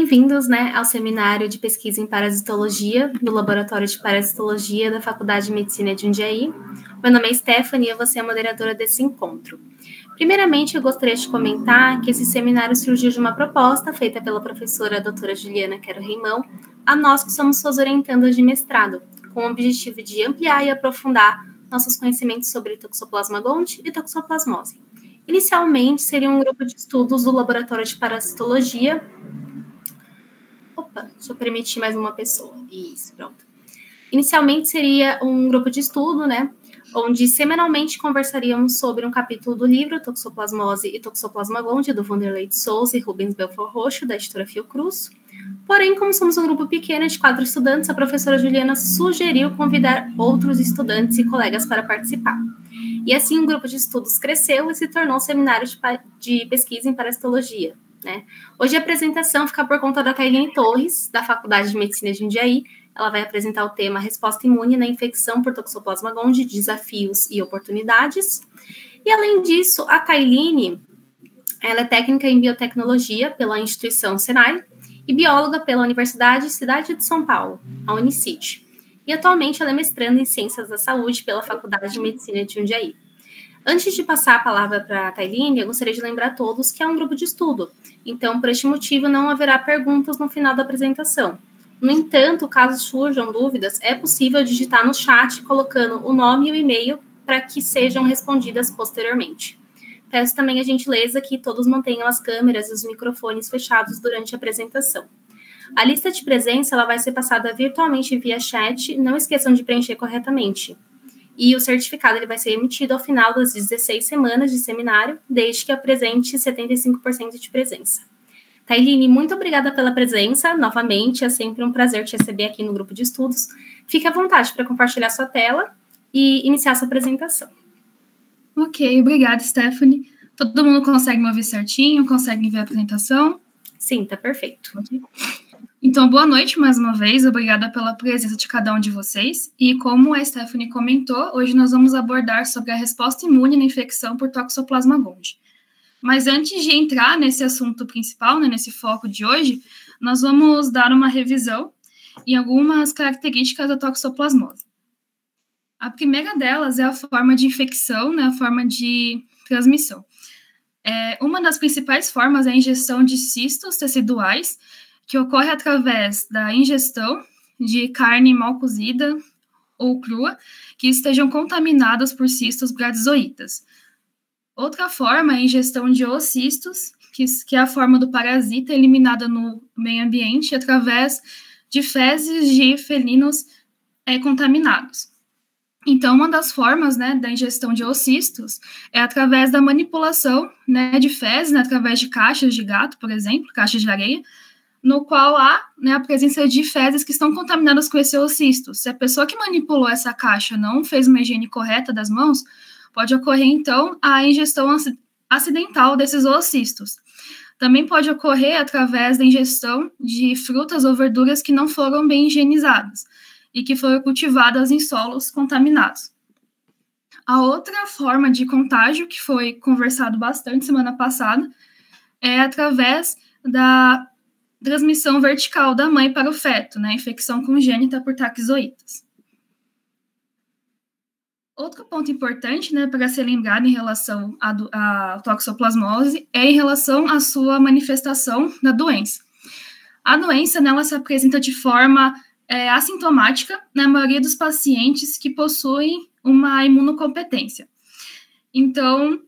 bem-vindos, ao seminário de pesquisa em parasitologia do Laboratório de Parasitologia da Faculdade de Medicina de Jundiaí. Meu nome é Stephanie e eu vou ser a moderadora desse encontro. Primeiramente, eu gostaria de comentar que esse seminário surgiu de uma proposta feita pela professora doutora Juliana Quero Reimão, a nós que somos suas orientandas de mestrado, com o objetivo de ampliar e aprofundar nossos conhecimentos sobre Toxoplasma gondii e toxoplasmose. Inicialmente, seria um grupo de estudos do Laboratório de Parasitologia. Deixa eu permitir mais uma pessoa. Isso, pronto. Inicialmente, seria um grupo de estudo, onde semanalmente conversaríamos sobre um capítulo do livro Toxoplasmose e Toxoplasma gondii, do Vanderlei de Souza e Rubens Belfort Roxo, da editora Fiocruz. Porém, como somos um grupo pequeno de 4 estudantes, a professora Juliana sugeriu convidar outros estudantes e colegas para participar. E assim o grupo de estudos cresceu e se tornou um seminário de pesquisa em parasitologia. Hoje a apresentação fica por conta da Tailine Torres, da Faculdade de Medicina de Jundiaí. Ela vai apresentar o tema Resposta Imune na Infecção por Toxoplasma gondii, Desafios e Oportunidades. E além disso, a Tailine, ela é técnica em biotecnologia pela instituição Senai e bióloga pela Universidade Cidade de São Paulo, a Unicid. E atualmente ela é mestranda em Ciências da Saúde pela Faculdade de Medicina de Jundiaí. Antes de passar a palavra para a Tailine, eu gostaria de lembrar a todos que é um grupo de estudo. Então, por este motivo, não haverá perguntas no final da apresentação. No entanto, caso surjam dúvidas, é possível digitar no chat colocando o nome e o e-mail para que sejam respondidas posteriormente. Peço também a gentileza que todos mantenham as câmeras e os microfones fechados durante a apresentação. A lista de presença ela vai ser passada virtualmente via chat, não esqueçam de preencher corretamente. E o certificado ele vai ser emitido ao final das 16 semanas de seminário, desde que apresente 75% de presença. Tailine, muito obrigada pela presença, novamente, é sempre um prazer te receber aqui no grupo de estudos. Fique à vontade para compartilhar sua tela e iniciar sua apresentação. Ok, obrigada, Stephanie. Todo mundo consegue me ouvir certinho? Consegue ver a apresentação? Sim, tá perfeito. Okay. Então, boa noite mais uma vez, obrigada pela presença de cada um de vocês. E como a Stephanie comentou, hoje nós vamos abordar sobre a resposta imune na infecção por Toxoplasma gondii. Mas antes de entrar nesse assunto principal, nesse foco de hoje, nós vamos dar uma revisão em algumas características da toxoplasmose. A primeira delas é a forma de infecção, a forma de transmissão. Uma das principais formas é a injeção de cistos teciduais, que ocorre através da ingestão de carne mal cozida ou crua, que estejam contaminadas por cistos bradizoítas. Outra forma é a ingestão de oocistos, que é a forma do parasita eliminada no meio ambiente através de fezes de felinos contaminados. Então, uma das formas da ingestão de oocistos é através da manipulação de fezes, através de caixas de gato, por exemplo, caixas de areia, no qual há a presença de fezes que estão contaminadas com esse oocisto. Se a pessoa que manipulou essa caixa não fez uma higiene correta das mãos, pode ocorrer, então, a ingestão acidental desses oocistos. Também pode ocorrer através da ingestão de frutas ou verduras que não foram bem higienizadas e que foram cultivadas em solos contaminados. A outra forma de contágio, que foi conversado bastante semana passada, é através da transmissão vertical da mãe para o feto, infecção congênita por taquizoítas. Outro ponto importante, para ser lembrado em relação à toxoplasmose é em relação à sua manifestação da doença. A doença, ela se apresenta de forma assintomática na maioria dos pacientes que possuem uma imunocompetência. Então,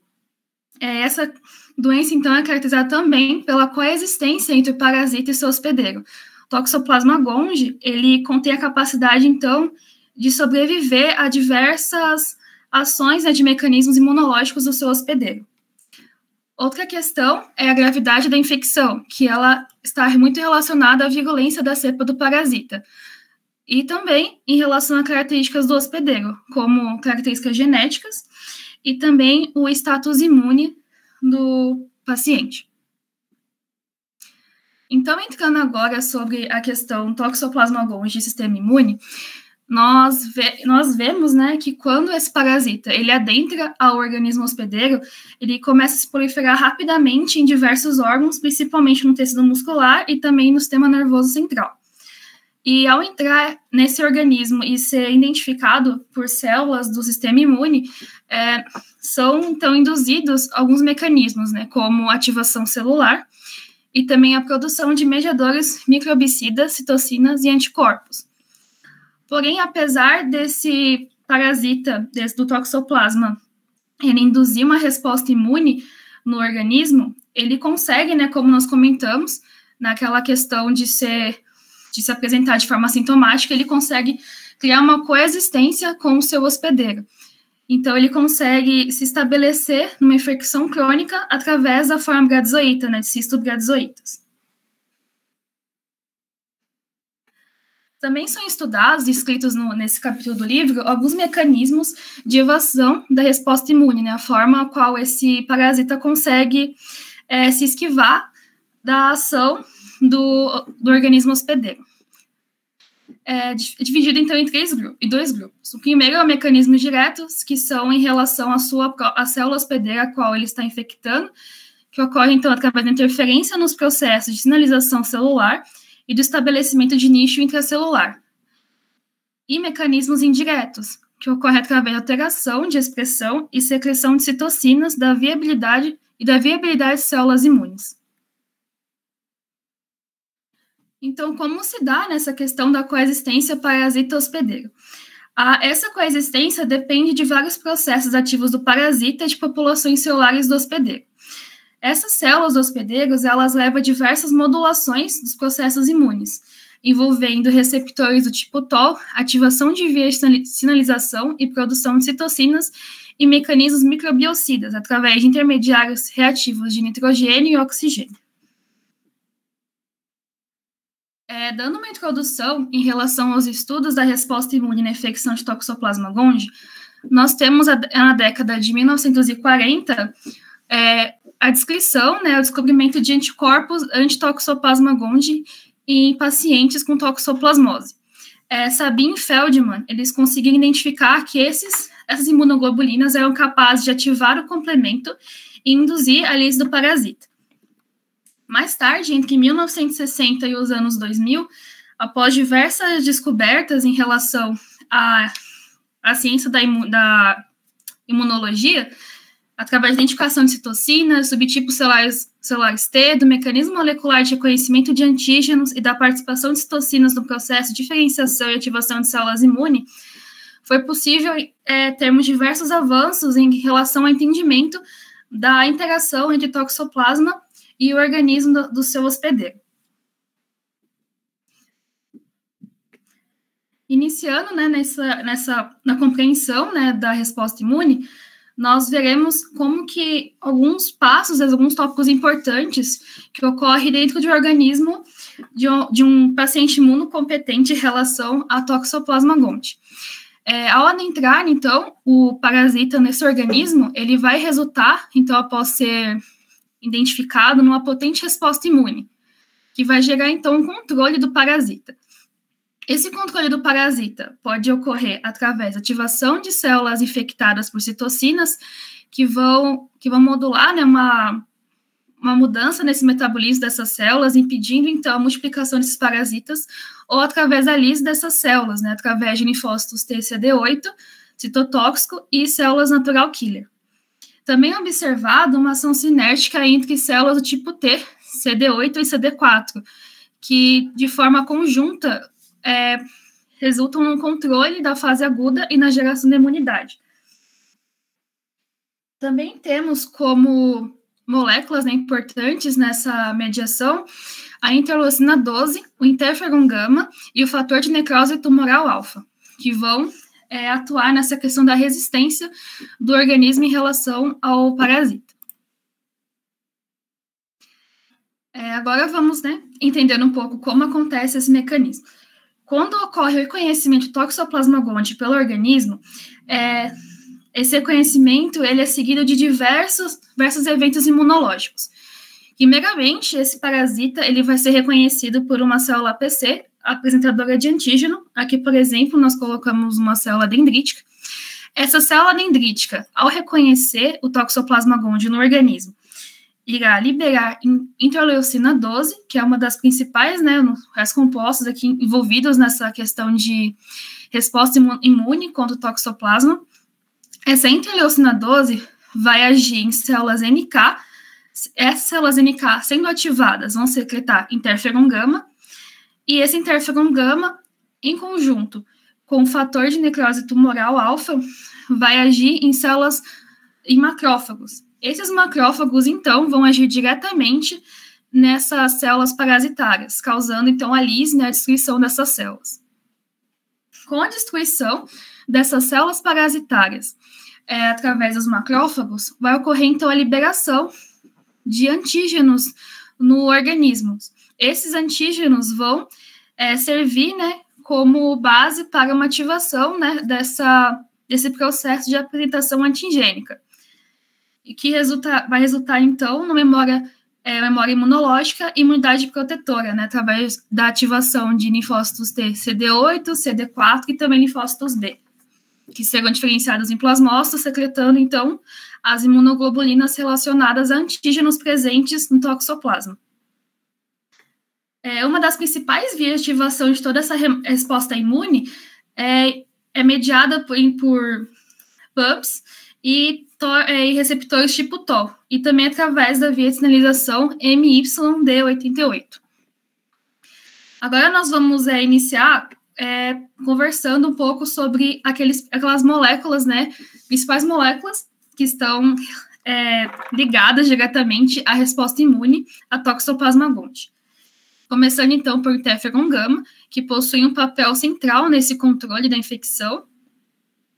essa doença, então, é caracterizada também pela coexistência entre o parasita e seu hospedeiro. O Toxoplasma gondii, ele contém a capacidade, então, de sobreviver a diversas ações de mecanismos imunológicos do seu hospedeiro. Outra questão é a gravidade da infecção, que ela está muito relacionada à virulência da cepa do parasita. E também em relação a características do hospedeiro, como características genéticas e também o status imune do paciente. Então, entrando agora sobre a questão Toxoplasma gondii e sistema imune, nós vemos, né, que quando esse parasita ele adentra ao organismo hospedeiro, ele começa a se proliferar rapidamente em diversos órgãos, principalmente no tecido muscular e também no sistema nervoso central. E ao entrar nesse organismo e ser identificado por células do sistema imune, são então induzidos alguns mecanismos, né, como ativação celular e também a produção de mediadores microbicidas, citocinas e anticorpos. Porém, apesar desse parasita, do toxoplasma, ele induzir uma resposta imune no organismo, ele consegue, né, como nós comentamos, naquela questão de se apresentar de forma sintomática, ele consegue criar uma coexistência com o seu hospedeiro. Então, ele consegue se estabelecer numa infecção crônica através da forma bradyzoíta, né, de cistobradyzoítas. Também são estudados e escritos nesse capítulo do livro alguns mecanismos de evasão da resposta imune, né, a forma a qual esse parasita consegue se esquivar da ação do organismo hospedeiro. Dividido, então, em dois grupos. O primeiro é o mecanismos diretos, que são em relação à célula hospedeira a qual ele está infectando, que ocorre, então, através da interferência nos processos de sinalização celular e do estabelecimento de nicho intracelular. E mecanismos indiretos, que ocorre através da alteração de expressão e secreção de citocinas da viabilidade de células imunes. Então, como se dá nessa questão da coexistência parasita-hospedeiro? Essa coexistência depende de vários processos ativos do parasita e de populações celulares do hospedeiro. Essas células hospedeiros, elas levam a diversas modulações dos processos imunes, envolvendo receptores do tipo TOL, ativação de vias de sinalização e produção de citocinas e mecanismos microbiocidas, através de intermediários reativos de nitrogênio e oxigênio. Dando uma introdução em relação aos estudos da resposta imune na infecção de Toxoplasma gondii, nós temos na década de 1940 a descrição, né, o descobrimento de anticorpos anti-Toxoplasma gondii em pacientes com toxoplasmose. Sabin e Feldman, eles conseguiram identificar que essas imunoglobulinas eram capazes de ativar o complemento e induzir a lise do parasita. Mais tarde, entre 1960 e os anos 2000, após diversas descobertas em relação à ciência da imunologia, através da identificação de citocinas, subtipos celulares T, do mecanismo molecular de reconhecimento de antígenos e da participação de citocinas no processo de diferenciação e ativação de células imunes, foi possível termos diversos avanços em relação ao entendimento da interação entre toxoplasma e o organismo do seu hospedeiro. Iniciando, né, na compreensão, né, da resposta imune, nós veremos como que alguns passos, alguns tópicos importantes que ocorrem dentro de um organismo de um paciente imunocompetente em relação à Toxoplasma gondii. Ao adentrar, então, o parasita nesse organismo, ele vai resultar, então, após ser identificado, numa potente resposta imune, que vai gerar, então, um controle do parasita. Esse controle do parasita pode ocorrer através da ativação de células infectadas por citocinas, que vão modular, né, uma mudança nesse metabolismo dessas células, impedindo, então, a multiplicação desses parasitas, ou através da lise dessas células, né, através de linfócitos T CD8, citotóxico e células natural killer. Também é observado uma ação sinérgica entre células do tipo T, CD8 e CD4, que, de forma conjunta, resultam no controle da fase aguda e na geração de imunidade. Também temos como moléculas, né, importantes nessa mediação a interleucina 12, o interferon gama e o fator de necrose tumoral alfa, que vão atuar nessa questão da resistência do organismo em relação ao parasita. Agora vamos, né, entender um pouco como acontece esse mecanismo. Quando ocorre o reconhecimento do Toxoplasma gondii pelo organismo, esse reconhecimento ele é seguido de diversos eventos imunológicos. Primeiramente, esse parasita ele vai ser reconhecido por uma célula APC, apresentadora de antígeno. Aqui, por exemplo, nós colocamos uma célula dendrítica. Essa célula dendrítica, ao reconhecer o Toxoplasma gondii no organismo, irá liberar interleucina 12, que é uma das principais, né, os compostos aqui envolvidos nessa questão de resposta imune contra o toxoplasma. Essa interleucina 12 vai agir em células NK. Essas células NK, sendo ativadas, vão secretar interferon gama, e esse interferon gama, em conjunto com o fator de necrose tumoral alfa, vai agir em células, em macrófagos. Esses macrófagos, então, vão agir diretamente nessas células parasitárias, causando, então, a lise, né, a destruição dessas células. Com a destruição dessas células parasitárias, através dos macrófagos, vai ocorrer, então, a liberação de antígenos no organismo. Esses antígenos vão servir, né, como base para uma ativação, né, desse processo de apresentação antigênica, e que vai resultar, então, na memória imunológica e imunidade protetora, né, através da ativação de linfócitos T, CD8, CD4 e também linfócitos B, que serão diferenciados em plasmócitos, secretando, então, as imunoglobulinas relacionadas a antígenos presentes no toxoplasma. Uma das principais vias de ativação de toda essa resposta imune é mediada por PUMPs e receptores tipo TOL, e também através da via de sinalização MYD88. Agora nós vamos iniciar conversando um pouco sobre aquelas moléculas, né, principais moléculas que estão ligadas diretamente à resposta imune a Toxoplasma gondii. Começando, então, por interferon gama, que possui um papel central nesse controle da infecção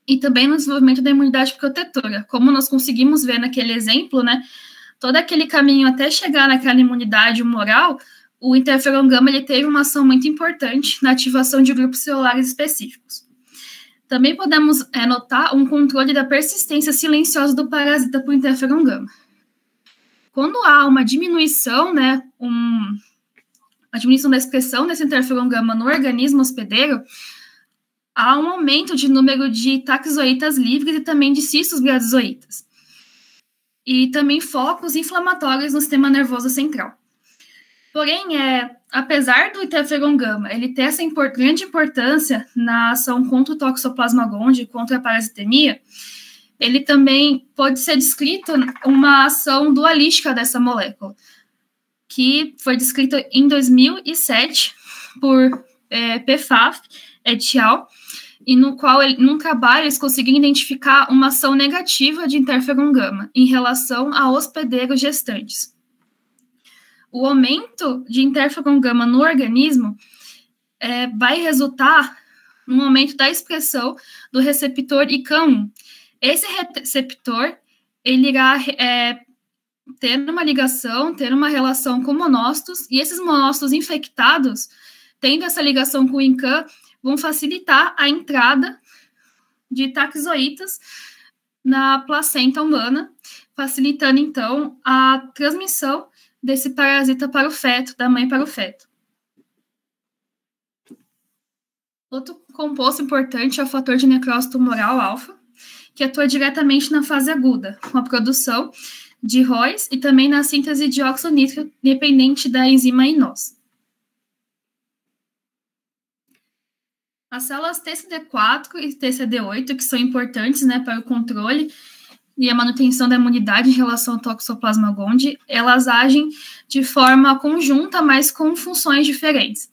e também no desenvolvimento da imunidade protetora. Como nós conseguimos ver naquele exemplo, né, todo aquele caminho até chegar naquela imunidade humoral, o interferon gama ele teve uma ação muito importante na ativação de grupos celulares específicos. Também podemos notar um controle da persistência silenciosa do parasita por interferon gama. Quando há uma diminuição, né, a diminuição da expressão desse interferon gama no organismo hospedeiro, há um aumento de número de taquizoítas livres e também de cistos gliadizoítas. E também focos inflamatórios no sistema nervoso central. Porém, apesar do interferon gama ele ter essa grande importância na ação contra o Toxoplasma gondii, contra a parasitemia, ele também pode ser descrito uma ação dualística dessa molécula, que foi descrito em 2007 por Pfaff et al., e no qual, num trabalho, eles conseguiram identificar uma ação negativa de interferon gama em relação a hospedeiros gestantes. O aumento de interferon gama no organismo vai resultar no aumento da expressão do receptor ICAM1. Esse receptor, ele irá ter uma ligação, ter uma relação com monócitos, e esses monócitos infectados, tendo essa ligação com o INCAM, vão facilitar a entrada de taquizoítas na placenta humana, facilitando, então, a transmissão desse parasita para o feto, da mãe para o feto. Outro composto importante é o fator de necrose tumoral alfa, que atua diretamente na fase aguda, com a produção de ROS e também na síntese de óxido nítrico dependente da enzima INOS. As células TCD4 e TCD8, que são importantes, né, para o controle e a manutenção da imunidade em relação ao Toxoplasma gondii, elas agem de forma conjunta, mas com funções diferentes.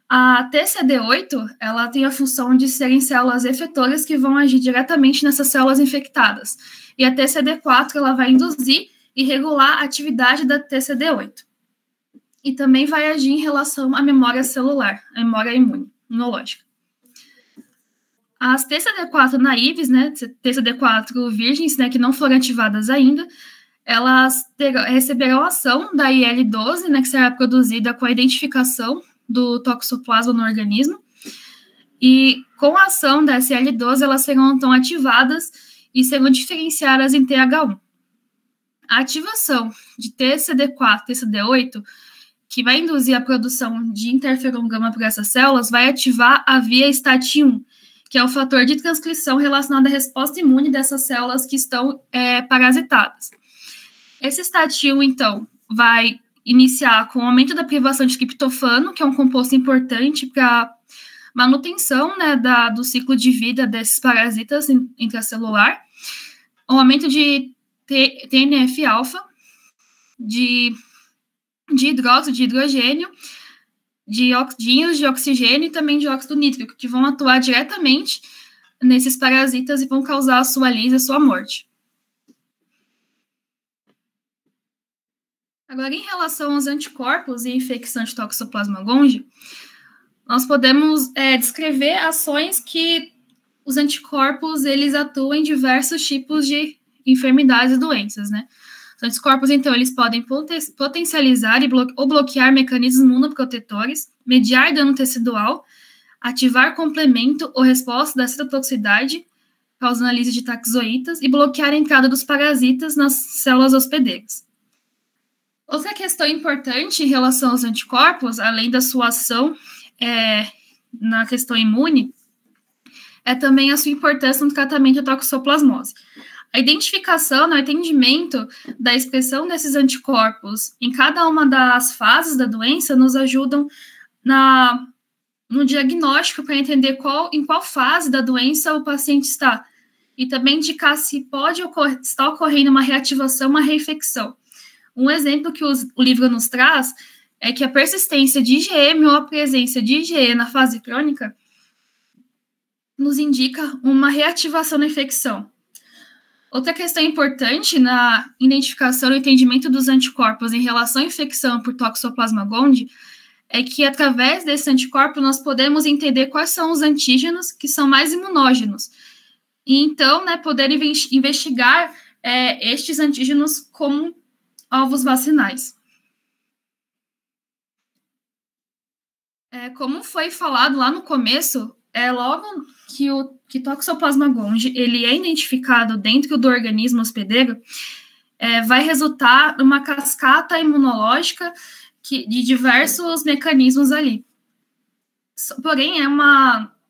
A TCD8, ela tem a função de serem células efetoras que vão agir diretamente nessas células infectadas. E a TCD4, ela vai induzir e regular a atividade da TCD8. E também vai agir em relação à memória celular, a memória imunológica. As TCD4 naives, né, TCD4 virgens, né, que não foram ativadas ainda, elas receberão a ação da IL-12, né, que será produzida com a identificação do toxoplasma no organismo, e com a ação da IL-12, elas serão então ativadas e serão diferenciadas em TH1. A ativação de TCD4 e TCD8, que vai induzir a produção de interferon gama por essas células, vai ativar a via STAT1, que é o fator de transcrição relacionado à resposta imune dessas células que estão parasitadas. Esse STAT1, então, vai iniciar com o aumento da privação de triptofano, que é um composto importante para manutenção, né, do ciclo de vida desses parasitas intracelular, o aumento de TNF-alfa, de hidróxido de hidrogênio, de íons de oxigênio e também de óxido nítrico, que vão atuar diretamente nesses parasitas e vão causar a sua lise, a sua morte. Agora, em relação aos anticorpos e infecção de Toxoplasma gondii, nós podemos descrever ações que os anticorpos, eles atuam em diversos tipos de enfermidades e doenças, né? Os anticorpos, então, eles podem potencializar ou bloquear mecanismos imunoprotetores, mediar dano tecidual, ativar complemento ou resposta da citotoxicidade, causando a lise de taxoítas, e bloquear a entrada dos parasitas nas células hospedeiras. Outra questão importante em relação aos anticorpos, além da sua ação na questão imune, é também a sua importância no tratamento da toxoplasmose. A identificação, o entendimento da expressão desses anticorpos em cada uma das fases da doença nos ajudam no diagnóstico para entender em qual fase da doença o paciente está, e também indicar se está ocorrendo uma reativação, uma reinfecção. Um exemplo que o livro nos traz é que a persistência de IgM ou a presença de IgE na fase crônica nos indica uma reativação da infecção. Outra questão importante na identificação e entendimento dos anticorpos em relação à infecção por Toxoplasma gondii é que, através desse anticorpo, nós podemos entender quais são os antígenos que são mais imunógenos. E, então, poder investigar estes antígenos como alvos vacinais. Como foi falado lá no começo, logo que Toxoplasma gondii ele é identificado dentro do organismo hospedeiro, vai resultar numa cascata imunológica de diversos mecanismos ali. Porém,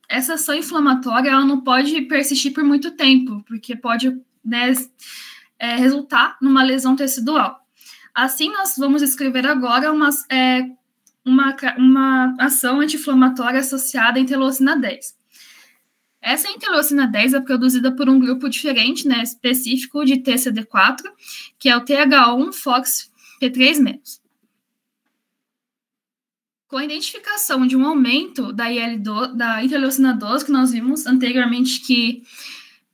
essa ação inflamatória ela não pode persistir por muito tempo, porque pode resultar numa lesão tecidual. Assim, nós vamos descrever agora uma ação anti-inflamatória associada à interleucina 10. Essa interleucina 10 é produzida por um grupo diferente, específico de TCD4, que é o TH1-FOXP3-. Com a identificação de um aumento da interleucina 12, que nós vimos anteriormente que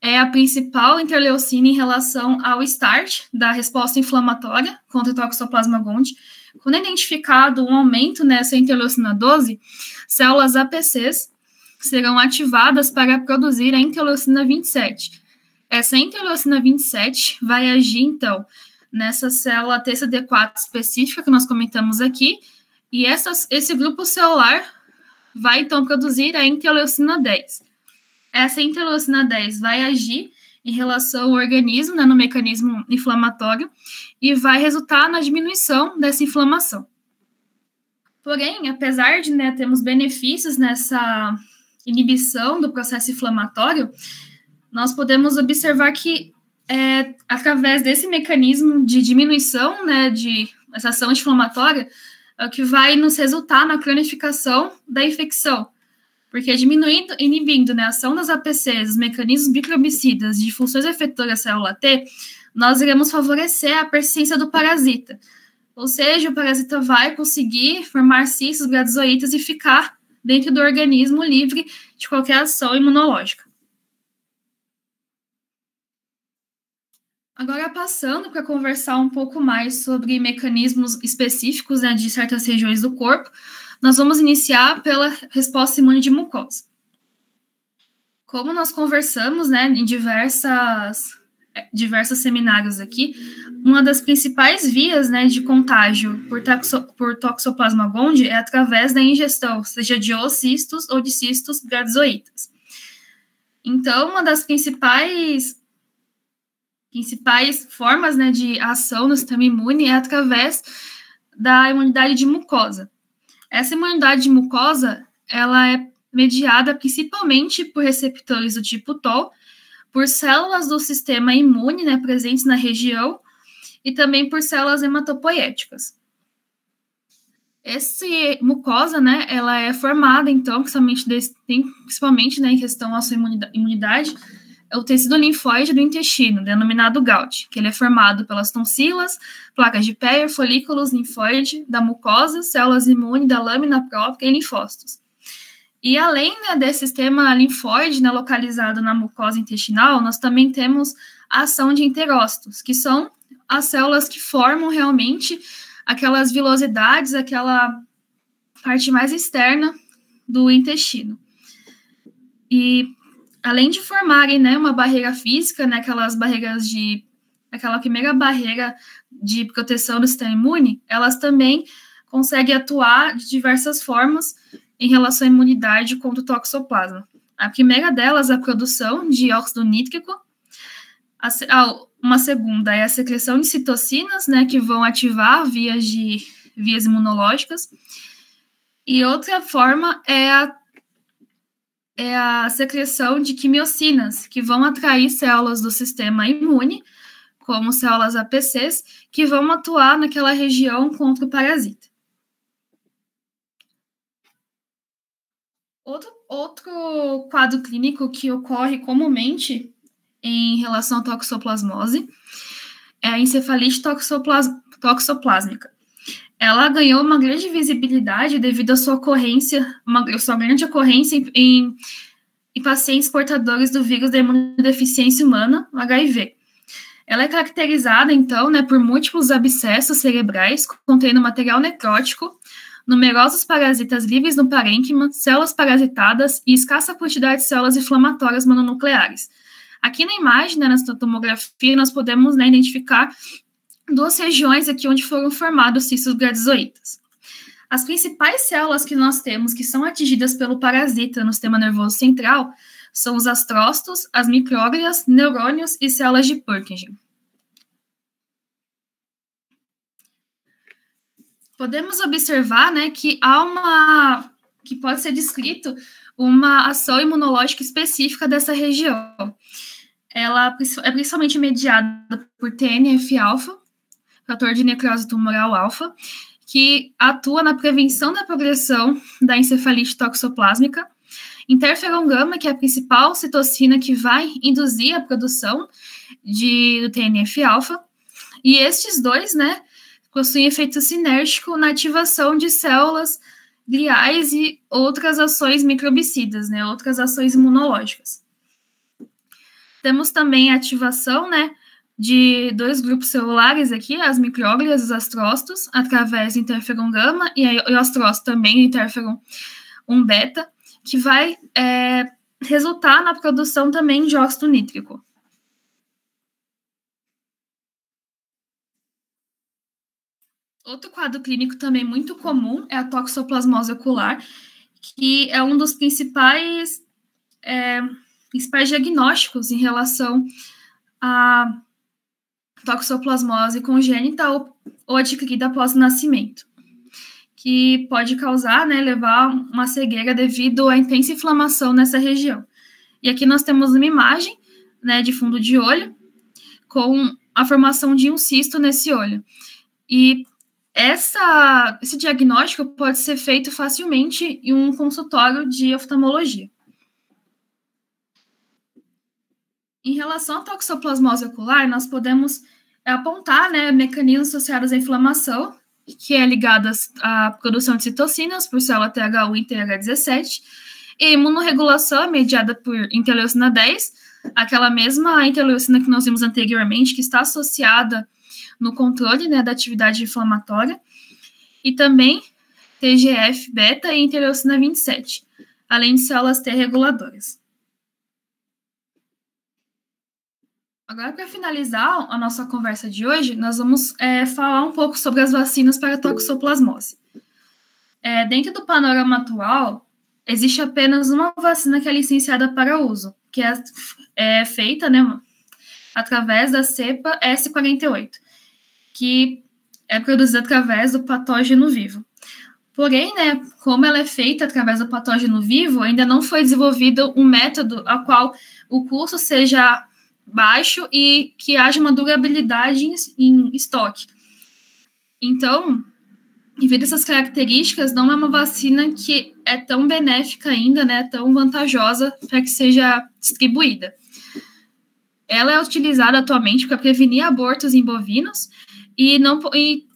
é a principal interleucina em relação ao start da resposta inflamatória contra o Toxoplasma gondii, quando é identificado um aumento nessa interleucina 12, células APCs serão ativadas para produzir a interleucina 27. Essa interleucina 27 vai agir, então, nessa célula TCD4 específica que nós comentamos aqui, e esse grupo celular vai, então, produzir a interleucina 10. Essa interleucina 10 vai agir em relação ao organismo, no mecanismo inflamatório, e vai resultar na diminuição dessa inflamação. Porém, apesar de termos benefícios nessa inibição do processo inflamatório, nós podemos observar que, através desse mecanismo de diminuição, dessa ação anti-inflamatória, é o que vai nos resultar na cronificação da infecção. Porque inibindo a ação das APCs, os mecanismos microbicidas de funções efetoras célula T, nós iremos favorecer a persistência do parasita. Ou seja, o parasita vai conseguir formar cistos, graduzoítas e ficar dentro do organismo livre de qualquer ação imunológica. Agora, passando para conversar um pouco mais sobre mecanismos específicos de certas regiões do corpo, nós vamos iniciar pela resposta imune de mucosa. Como nós conversamos em diversos seminários aqui, uma das principais vias de contágio por Toxoplasma gondii é através da ingestão, seja de oocistos ou de cistos graduzoítas. Então, uma das principais formas de ação no sistema imune é através da imunidade de mucosa. Essa imunidade de mucosa, ela é mediada principalmente por receptores do tipo TOL, por células do sistema imune, né, presentes na região, e também por células hematopoéticas. Essa mucosa, né, ela é formada, então, principalmente né, em questão à sua imunidade, é o tecido linfóide do intestino, denominado GALT, que ele é formado pelas tonsilas, placas de Peyer, folículos linfóide da mucosa, células imunes da lâmina própria e linfócitos. E além né, desse sistema linfóide né, localizado na mucosa intestinal, nós também temos a ação de enterócitos, que são as células que formam realmente aquelas vilosidades, aquela parte mais externa do intestino. E além de formarem né, uma barreira física, né, aquela primeira barreira de proteção do sistema imune, elas também conseguem atuar de diversas formas em relação à imunidade contra o toxoplasma. A primeira delas é a produção de óxido nítrico. Uma segunda é a secreção de citocinas, né, que vão ativar vias imunológicas. E outra forma é a secreção de quimiocinas, que vão atrair células do sistema imune, como células APCs, que vão atuar naquela região contra o parasita. Outro quadro clínico que ocorre comumente em relação à toxoplasmose é a encefalite toxoplásmica. Ela ganhou uma grande visibilidade devido à sua grande ocorrência em pacientes portadores do vírus da imunodeficiência humana, o HIV. Ela é caracterizada, então, né, por múltiplos abscessos cerebrais contendo material necrótico, numerosos parasitas livres no parênquima, células parasitadas e escassa quantidade de células inflamatórias mononucleares. Aqui na imagem, né, nessa tomografia, nós podemos né, identificar duas regiões aqui onde foram formados cistos gradizoítas. As principais células que nós temos que são atingidas pelo parasita no sistema nervoso central são os astrócitos, as micróglias, neurônios e células de Purkinje. Podemos observar né, que que pode ser descrito uma ação imunológica específica dessa região. Ela é principalmente mediada por TNF-alfa, fator de necrose tumoral alfa, que atua na prevenção da progressão da encefalite toxoplásmica, interferon gama, que é a principal citocina que vai induzir a produção do TNF-alfa, e estes dois, né, possuem efeito sinérgico na ativação de células gliais e outras ações microbicidas, né, outras ações imunológicas. Temos também a ativação, né, de dois grupos celulares aqui, as micróglias e os astrócitos, através do interferon gama, e o astrócito também, o interferon 1 beta, que vai resultar na produção também de óxido nítrico. Outro quadro clínico também muito comum é a toxoplasmose ocular, que é um dos principais diagnósticos em relação à toxoplasmose congênita ou adquirida após o nascimento, que pode causar, né, levar uma cegueira devido à intensa inflamação nessa região. E aqui nós temos uma imagem, né, de fundo de olho, com a formação de um cisto nesse olho. E esse diagnóstico pode ser feito facilmente em um consultório de oftalmologia. Em relação à toxoplasmose ocular, nós podemos apontar, né, mecanismos associados à inflamação, que é ligada à produção de citocinas por célula TH1 e TH17, e imunorregulação mediada por interleucina 10, aquela mesma interleucina que nós vimos anteriormente, que está associada no controle, né, da atividade inflamatória, e também TGF-beta e interleucina 27, além de células T reguladoras. Agora, para finalizar a nossa conversa de hoje, nós vamos falar um pouco sobre as vacinas para a toxoplasmose. Dentro do panorama atual, existe apenas uma vacina que é licenciada para uso, que é feita, né, através da cepa S48, que é produzida através do patógeno vivo. Porém, né, como ela é feita através do patógeno vivo, ainda não foi desenvolvido um método a qual o custo seja baixo e que haja uma durabilidade em estoque. Então, devido a essas características, não é uma vacina que é tão benéfica ainda, né, tão vantajosa para que seja distribuída. Ela é utilizada atualmente para prevenir abortos em bovinos e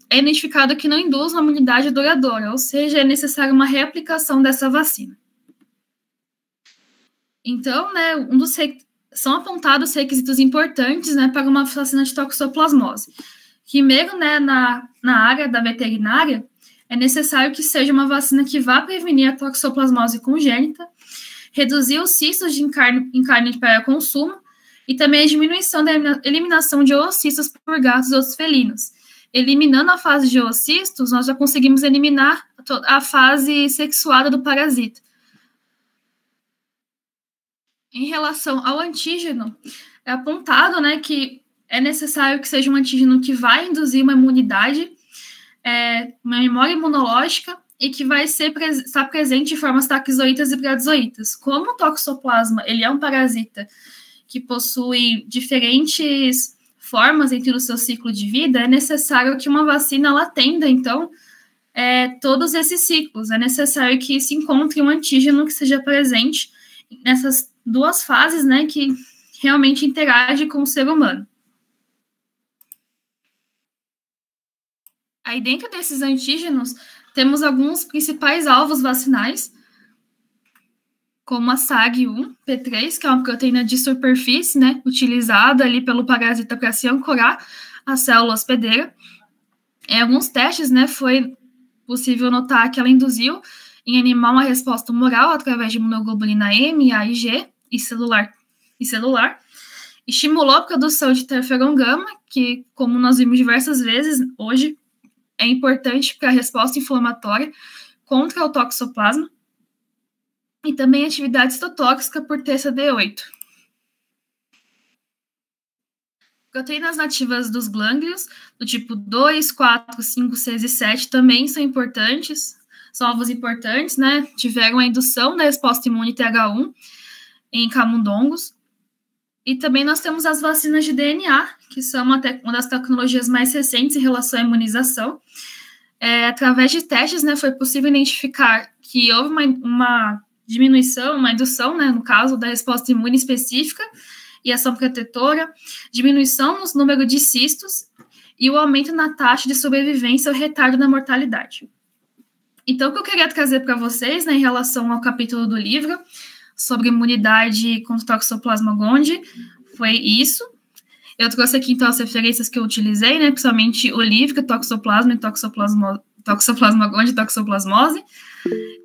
é identificado que não induz uma imunidade duradoura, ou seja, é necessária uma reaplicação dessa vacina. Então, né, são apontados requisitos importantes, né, para uma vacina de toxoplasmose. Primeiro, né, na área da veterinária, é necessário que seja uma vacina que vá prevenir a toxoplasmose congênita, reduzir os cistos em carne para consumo e também a diminuição da eliminação de oocistos por gatos e outros felinos. Eliminando a fase de oocistos, nós já conseguimos eliminar a fase sexuada do parasita. Em relação ao antígeno, é apontado, né, que é necessário que seja um antígeno que vai induzir uma imunidade, uma memória imunológica e que vai estar presente em formas taquizoítas e bradyzoítas. Como o toxoplasma ele é um parasita que possui diferentes formas dentro do seu ciclo de vida, é necessário que uma vacina ela atenda, então, todos esses ciclos. É necessário que se encontre um antígeno que seja presente nessas duas fases, né, que realmente interage com o ser humano. Aí, dentro desses antígenos, temos alguns principais alvos vacinais, como a SAG1-P3, que é uma proteína de superfície, né, utilizada ali pelo parasita para se ancorar à célula hospedeira. Em alguns testes, né, foi possível notar que ela induziu em animal uma resposta humoral através de imunoglobulina M, A e G, e celular. Estimulou a produção de interferon gama, que, como nós vimos diversas vezes hoje, é importante para a resposta inflamatória contra o toxoplasma, e também atividade citotóxica por TCD8. Proteínas nativas dos glânglios, do tipo 2, 4, 5, 6 e 7, também são importantes, são alvos importantes, né? Tiveram a indução da resposta imune TH1 em camundongos. E também nós temos as vacinas de DNA, que são uma das tecnologias mais recentes em relação à imunização. Através de testes, né, foi possível identificar que houve uma diminuição, uma indução, né, no caso, da resposta imune específica e ação protetora, diminuição no número de cistos e o aumento na taxa de sobrevivência ou retardo na mortalidade. Então, o que eu queria trazer para vocês, né, em relação ao capítulo do livro sobre imunidade contra o Toxoplasma gondii foi isso. Eu trouxe aqui, então, as referências que eu utilizei, né, principalmente o livro, Toxoplasma e Toxoplasma gondii e Toxoplasmose.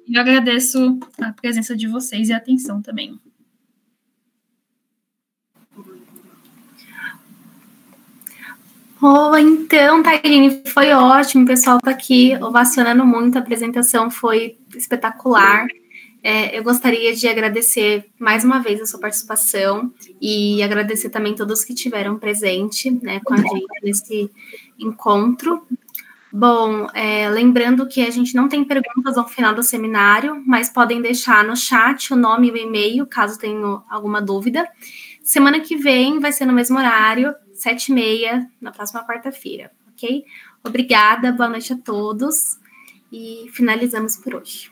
E eu agradeço a presença de vocês e a atenção também. Então, Tairine, foi ótimo, o pessoal está aqui ovacionando muito, a apresentação foi espetacular. Eu gostaria de agradecer mais uma vez a sua participação e agradecer também todos que tiveram presente, né, com a gente nesse encontro. Bom, lembrando que a gente não tem perguntas ao final do seminário, mas podem deixar no chat o nome e o e-mail, caso tenham alguma dúvida. Semana que vem vai ser no mesmo horário, 7h30, na próxima quarta-feira, ok? Obrigada, boa noite a todos e finalizamos por hoje.